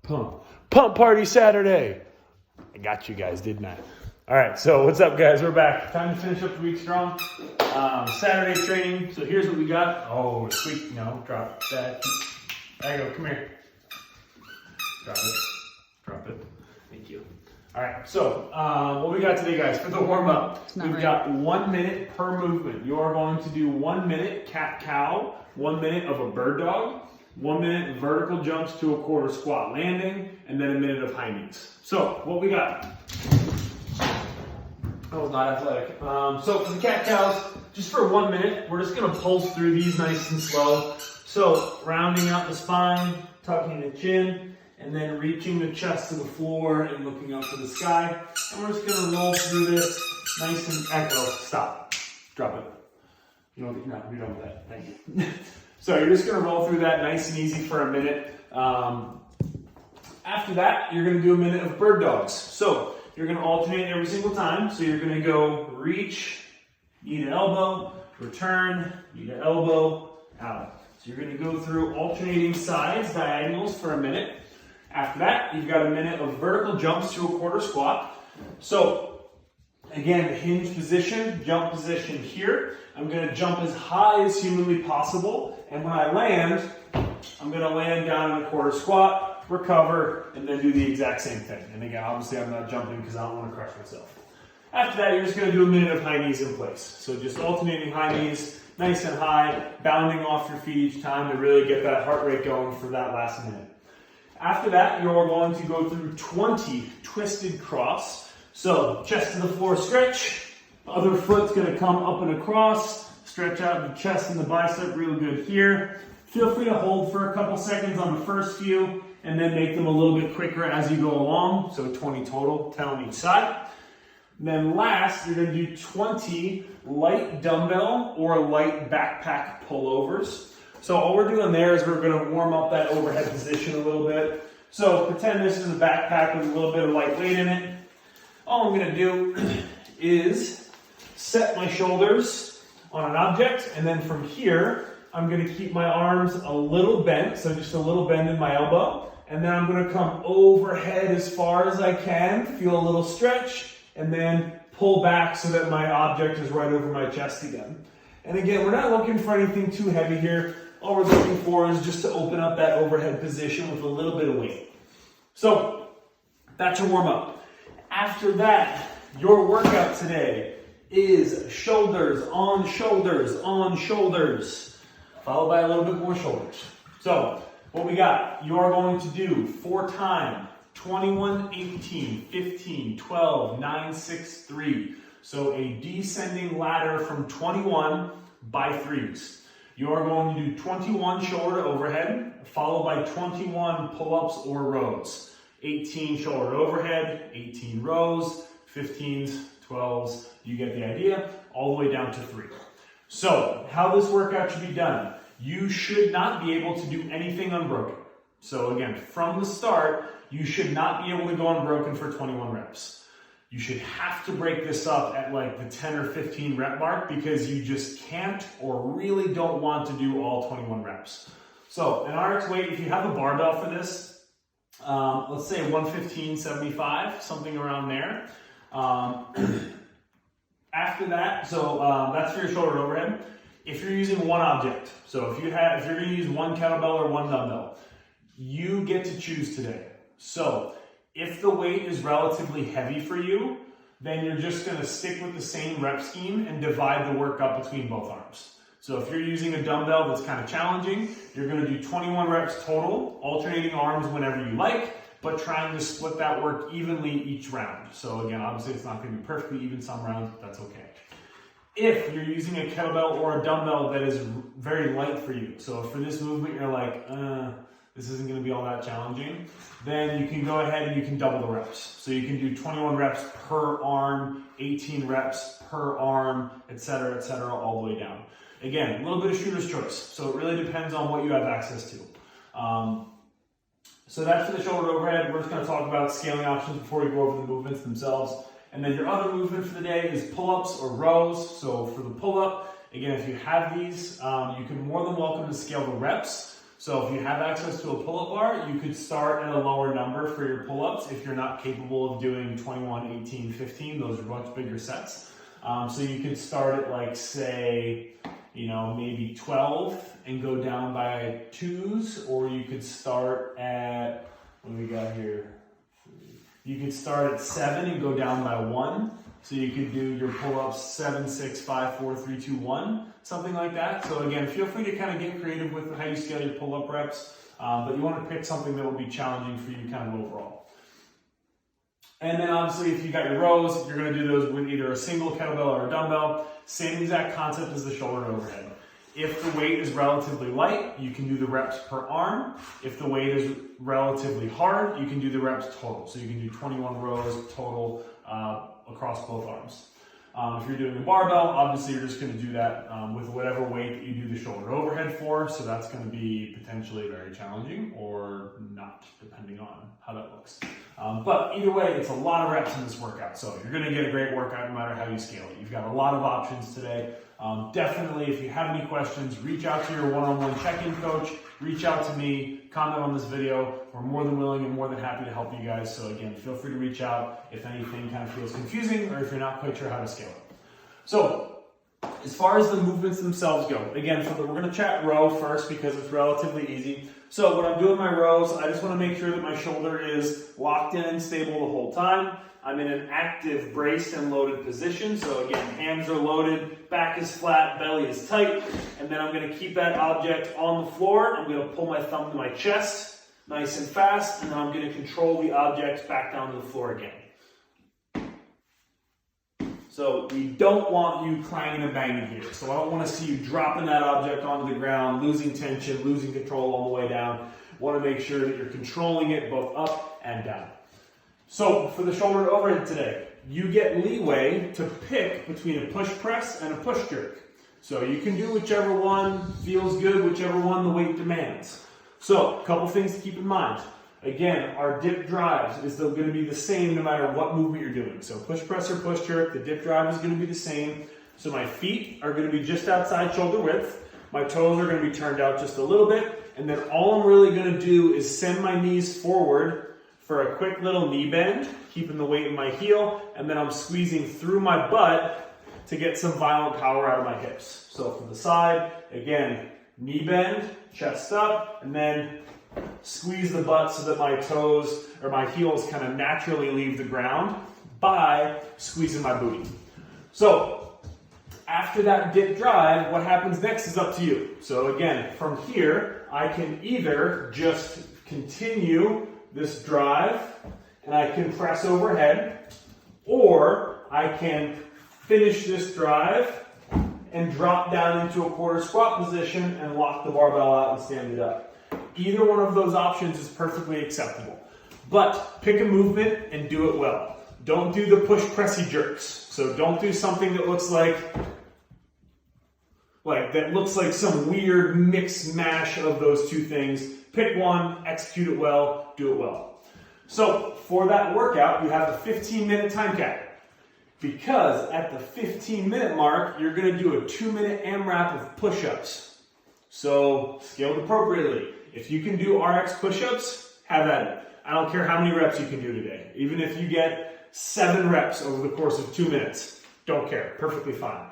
Pump party Saturday. I got you guys, didn't I? All right, so what's up, guys? We're back. Time to finish up the week strong. Saturday training. So here's what we got. Oh, sweet. No, drop that. There you go. Come here. Drop it. Drop it. Thank you. All right, so what we got today, guys, for the warm-up, we've got 1 minute per movement. You are going to do 1 minute cat-cow, 1 minute of a bird dog, 1 minute vertical jumps to a quarter squat landing, and then a minute of high knees. So what we got? Oh, not athletic. So for the cat-cows, just for 1 minute, we're just gonna pulse through these nice and slow. So rounding out the spine, tucking the chin, and then reaching the chest to the floor and looking up to the sky. And we're just gonna roll through this nice and echo. Stop. Drop it. You don't, no, you're done with that. Thank you. So you're just gonna roll through that nice and easy for a minute. After that, you're gonna do a minute of bird dogs. So you're gonna alternate every single time. So you're gonna go reach, knee to elbow, return, knee to elbow, out. So you're gonna go through alternating sides, diagonals for a minute. After that, you've got a minute of vertical jumps to a quarter squat. So again, hinge position, jump position here. I'm gonna jump as high as humanly possible. And when I land, I'm gonna land down in a quarter squat, recover, and then do the exact same thing. And again, obviously I'm not jumping because I don't wanna crush myself. After that, you're just gonna do a minute of high knees in place. So just alternating high knees, nice and high, bounding off your feet each time to really get that heart rate going for that last minute. After that, you're going to go through 20 twisted cross. So chest to the floor stretch, other foot's gonna come up and across, stretch out the chest and the bicep real good here. Feel free to hold for a couple seconds on the first few and then make them a little bit quicker as you go along. So 20 total, 10 on each side. And then last, you're gonna do 20 light dumbbell or light backpack pullovers. So all we're doing there is we're gonna warm up that overhead position a little bit. So pretend this is a backpack with a little bit of light weight in it. All I'm gonna do is set my shoulders on an object, and then from here, I'm gonna keep my arms a little bent, so just a little bend in my elbow, and then I'm gonna come overhead as far as I can, feel a little stretch, and then pull back so that my object is right over my chest again. And again, we're not looking for anything too heavy here. All we're looking for is just to open up that overhead position with a little bit of weight. So that's your warm up. After that, your workout today is shoulders on shoulders on shoulders, followed by a little bit more shoulders. So what we got, you are going to do 4 time, 21, 18, 15, 12, 9, 6, 3. So a descending ladder from 21 by threes. You are going to do 21 shoulder overhead, followed by 21 pull-ups or rows. 18 shoulder overhead, 18 rows, 15s, 12s, you get the idea, all the way down to 3. So how this workout should be done, you should not be able to do anything unbroken. So again, from the start, you should not be able to go unbroken for 21 reps. You should have to break this up at like the 10 or 15 rep mark because you just can't or really don't want to do all 21 reps. So an RX weight, if you have a barbell for this, let's say 115/75, something around there. After that, so that's for your shoulder overhead. If you're using one object, so if you're going to use one kettlebell or one dumbbell, you get to choose today. So if the weight is relatively heavy for you, then you're just gonna stick with the same rep scheme and divide the work up between both arms. So if you're using a dumbbell that's kind of challenging, you're gonna do 21 reps total, alternating arms whenever you like, but trying to split that work evenly each round. So again, obviously it's not gonna be perfectly even some rounds, but that's okay. If you're using a kettlebell or a dumbbell that is very light for you, so for this movement you're like, this isn't going to be all that challenging, then you can go ahead and you can double the reps. So you can do 21 reps per arm, 18 reps per arm, etc., all the way down. Again, a little bit of shooter's choice. So it really depends on what you have access to. So that's for the shoulder overhead. We're just going to talk about scaling options before we go over the movements themselves. And then your other movement for the day is pull-ups or rows. So for the pull-up, again, if you have these, you can more than welcome to scale the reps. So if you have access to a pull-up bar, you could start at a lower number for your pull-ups if you're not capable of doing 21, 18, 15. Those are much bigger sets. So you could start at like, say, maybe 12 and go down by 2s, or you could start at, what do we got here? You could start at 7 and go down by 1. So you could do your pull-ups 7, 6, 5, 4, 3, 2, 1, something like that. So again, feel free to kind of get creative with how you scale your pull-up reps, but you want to pick something that will be challenging for you kind of overall. And then obviously if you got your rows, you're going to do those with either a single kettlebell or a dumbbell. Same exact concept as the shoulder overhead. If the weight is relatively light, you can do the reps per arm. If the weight is relatively hard, you can do the reps total. So you can do 21 rows total across both arms. If you're doing a barbell, obviously you're just going to do that with whatever weight that you do the shoulder overhead for. So that's going to be potentially very challenging or not, depending on how that looks. But either way, it's a lot of reps in this workout. So you're going to get a great workout no matter how you scale it. You've got a lot of options today. Definitely, if you have any questions, reach out to your one-on-one check-in coach, reach out to me, comment on this video. We're more than willing and more than happy to help you guys. So again, feel free to reach out if anything kind of feels confusing or if you're not quite sure how to scale it. So as far as the movements themselves go, again, we're going to chat row first because it's relatively easy. So when I'm doing my rows, I just want to make sure that my shoulder is locked in and stable the whole time. I'm in an active braced and loaded position. So again, hands are loaded, back is flat, belly is tight. And then I'm going to keep that object on the floor. I'm going to pull my thumb to my chest, nice and fast. And then I'm going to control the object back down to the floor again. So we don't want you clanging and banging here. So I don't want to see you dropping that object onto the ground, losing tension, losing control all the way down. Want to make sure that you're controlling it both up and down. So for the shoulder overhead today, you get leeway to pick between a push press and a push jerk. So you can do whichever one feels good, whichever one the weight demands. So a couple things to keep in mind. Again, our dip drives is going to be the same no matter what movement you're doing. So push press or push jerk, the dip drive is going to be the same. So my feet are going to be just outside shoulder width. My toes are going to be turned out just a little bit. And then all I'm really going to do is send my knees forward for a quick little knee bend, keeping the weight in my heel, and then I'm squeezing through my butt to get some violent power out of my hips. So from the side, again, knee bend, chest up, and then squeeze the butt so that my toes or my heels kind of naturally leave the ground by squeezing my booty. So after that dip drive, what happens next is up to you. So again, from here, I can either just continue this drive and I can press overhead, or I can finish this drive and drop down into a quarter squat position and lock the barbell out and stand it up. Either one of those options is perfectly acceptable, but pick a movement and do it well. Don't do the push pressy jerks. So don't do something that looks like some weird mix mash of those two things. Pick one, execute it well, do it well. So for that workout, you have a 15-minute time cap. Because at the 15-minute mark, you're going to do a 2-minute AMRAP of push-ups. So scaled appropriately. If you can do RX push-ups, have at it. I don't care how many reps you can do today. Even if you get 7 reps over the course of 2 minutes, don't care. Perfectly fine.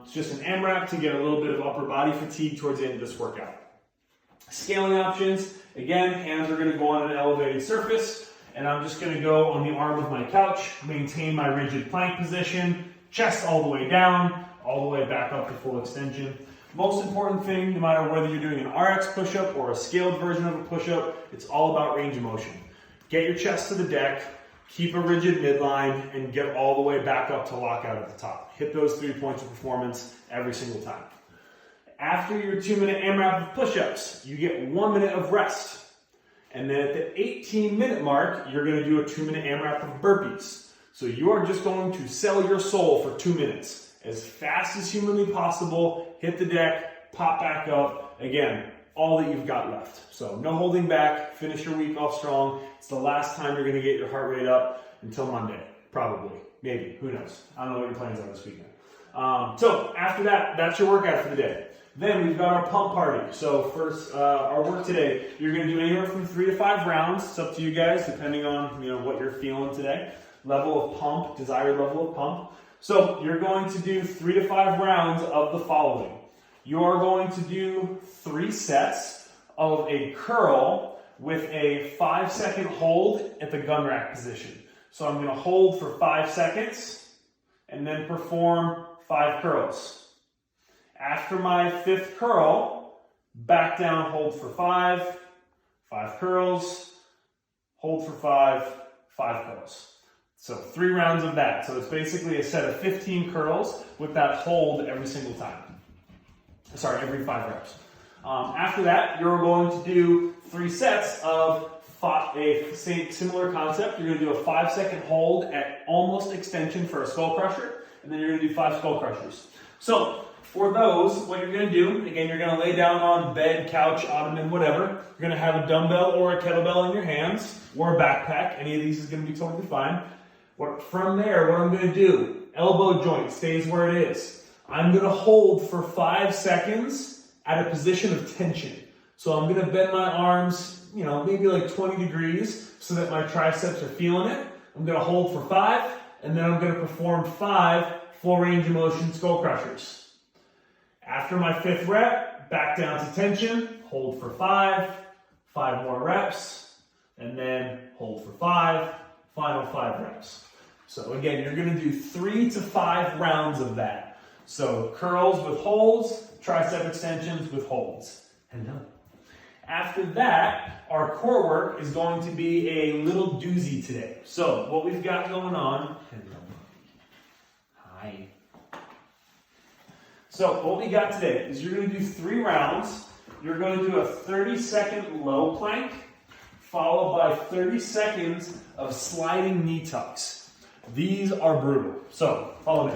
It's just an AMRAP to get a little bit of upper body fatigue towards the end of this workout. Scaling options, again, hands are going to go on an elevated surface, and I'm just going to go on the arm of my couch, maintain my rigid plank position, chest all the way down, all the way back up to full extension. Most important thing, no matter whether you're doing an RX push-up or a scaled version of a push-up, it's all about range of motion. Get your chest to the deck, keep a rigid midline, and get all the way back up to lockout at the top. Hit those 3 points of performance every single time. After your 2-minute AMRAP of push-ups, you get 1 minute of rest. And then at the 18-minute mark, you're going to do a 2-minute AMRAP of burpees. So you are just going to sell your soul for 2 minutes. As fast as humanly possible, hit the deck, pop back up. Again, all that you've got left. So no holding back, finish your week off strong. It's the last time you're going to get your heart rate up until Monday, probably, maybe, who knows. I don't know what your plans are this weekend. So after that, that's your workout for the day. Then we've got our pump party. So first, our work today, you're going to do anywhere from 3 to 5 rounds. It's up to you guys, depending on what you're feeling today. Level of pump, desired level of pump. So you're going to do 3 to 5 rounds of the following. You are going to do 3 sets of a curl with a 5-second hold at the gun rack position. So I'm going to hold for 5 seconds and then perform 5 curls. After my 5th curl, back down, hold for 5, 5 curls, hold for 5, 5 curls. So 3 rounds of that. So it's basically a set of 15 curls with that hold every single time. Sorry, every 5 reps. After that, you're going to do 3 sets of a similar concept. You're going to do a 5-second hold at almost extension for a skull crusher, and then you're going to do 5 skull crushers. So for those, what you're going to do, again, you're going to lay down on bed, couch, ottoman, whatever. You're going to have a dumbbell or a kettlebell in your hands, or a backpack. Any of these is going to be totally fine. From there, what I'm going to do, elbow joint stays where it is. I'm going to hold for 5 seconds at a position of tension. So I'm going to bend my arms, maybe like 20 degrees so that my triceps are feeling it. I'm going to hold for 5, and then I'm going to perform 5 full range of motion skull crushers. After my 5th rep, back down to tension, hold for 5, 5 more reps, and then hold for 5, final 5 reps. So again, you're going to do 3 to 5 rounds of that. So curls with holds, tricep extensions with holds. Hello. After that, our core work is going to be a little doozy today. So what we've got going on, hello. Hi. So what we got today is you're going to do 3 rounds. You're going to do a 30-second low plank, followed by 30 seconds of sliding knee tucks. These are brutal. So follow me.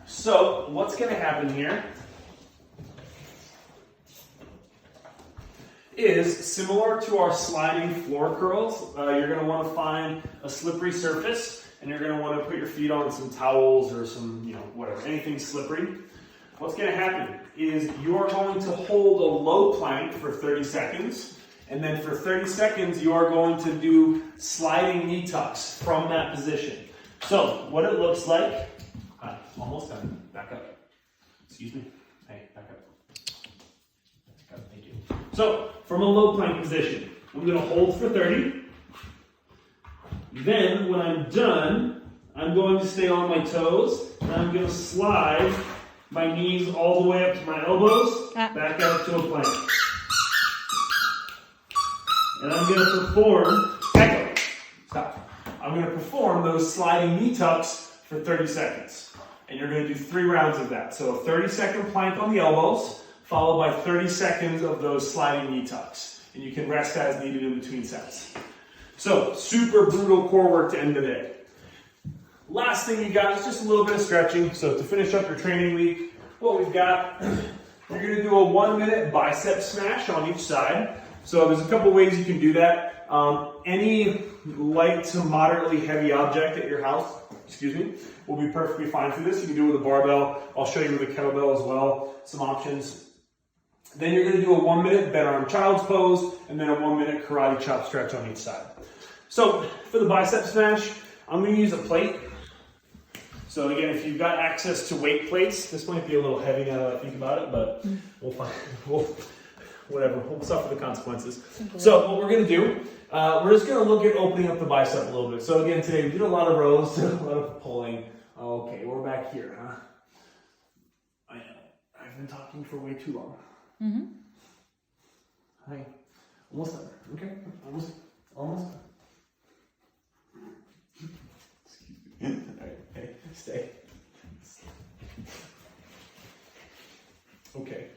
So what's going to happen here is similar to our sliding floor curls. You're going to want to find a slippery surface, and you're going to want to put your feet on some towels or some, whatever, anything slippery. What's going to happen is you're going to hold a low plank for 30 seconds, and then for 30 seconds you are going to do sliding knee tucks from that position. So what it looks like, almost done, back up. Excuse me, hey, back up. Back up, thank you. So from a low plank position, I'm going to hold for 30. Then, when I'm done, I'm going to stay on my toes, and I'm going to slide my knees all the way up to my elbows, back out to a plank. And I'm going to perform, stop. I'm going to perform those sliding knee tucks for 30 seconds. And you're going to do 3 rounds of that. So a 30-second plank on the elbows, followed by 30 seconds of those sliding knee tucks. And you can rest as needed in between sets. So, super brutal core work to end the day. Last thing you got is just a little bit of stretching. So to finish up your training week, what we've got, you're going to do a 1-minute bicep smash on each side. So there's a couple ways you can do that. Any light to moderately heavy object at your house, will be perfectly fine for this. You can do it with a barbell. I'll show you with a kettlebell as well, some options. Then you're going to do a 1-minute bent arm child's pose, and then a 1-minute karate chop stretch on each side. So for the bicep smash, I'm going to use a plate. So again, if you've got access to weight plates, this might be a little heavy now that I think about it, but we'll suffer the consequences. So what we're going to do, we're just going to look at opening up the bicep a little bit. So again, today we did a lot of rows, a lot of pulling. Okay, we're back here, huh? I know, I've been talking for way too long. Mm-hmm. Hi, almost done. Okay, almost done. All right, hey, stay. Okay.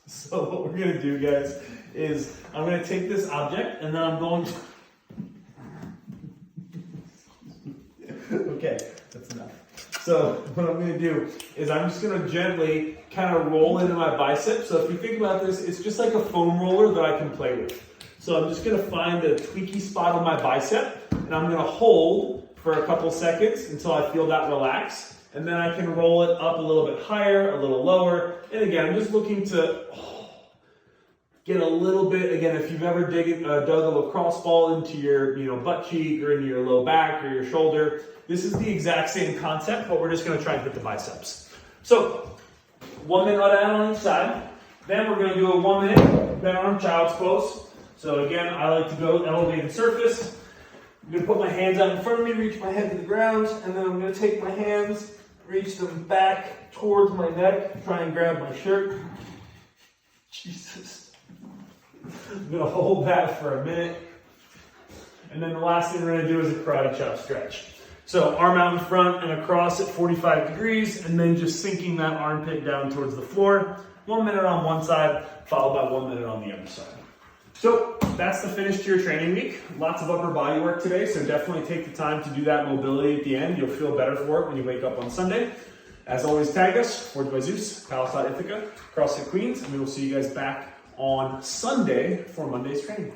So what we're gonna do, guys, is I'm gonna take this object and then I'm going to. Okay, that's enough. So what I'm going to do is I'm just going to gently kind of roll into my bicep. So if you think about this, it's just like a foam roller that I can play with. So I'm just going to find a tweaky spot on my bicep, and I'm going to hold for a couple seconds until I feel that relax. and then I can roll it up a little bit higher, a little lower. And again, I'm just looking to get a little bit, again, if you've ever dug a lacrosse ball into your butt cheek or into your low back or your shoulder, this is the exact same concept, but we're just gonna try and hit the biceps. So 1 minute on each side. Then we're gonna do a 1 minute bent arm child's pose. So again, I like to go elevated surface. I'm gonna put my hands out in front of me, reach my head to the ground, and then I'm gonna take my hands, reach them back towards my neck, try and grab my shirt. Jesus. I'm gonna hold that for a minute. And then the last thing we're gonna do is a karate chop stretch. So arm out in front and across at 45 degrees, and then just sinking that armpit down towards the floor. 1 minute on one side, followed by 1 minute on the other side. So that's the finish to your training week. Lots of upper body work today, so definitely take the time to do that mobility at the end. You'll feel better for it when you wake up on Sunday. As always, tag us, Forged by Zeus, Palisade Ithaca, CrossFit Queens, and we will see you guys back on Sunday for Monday's training.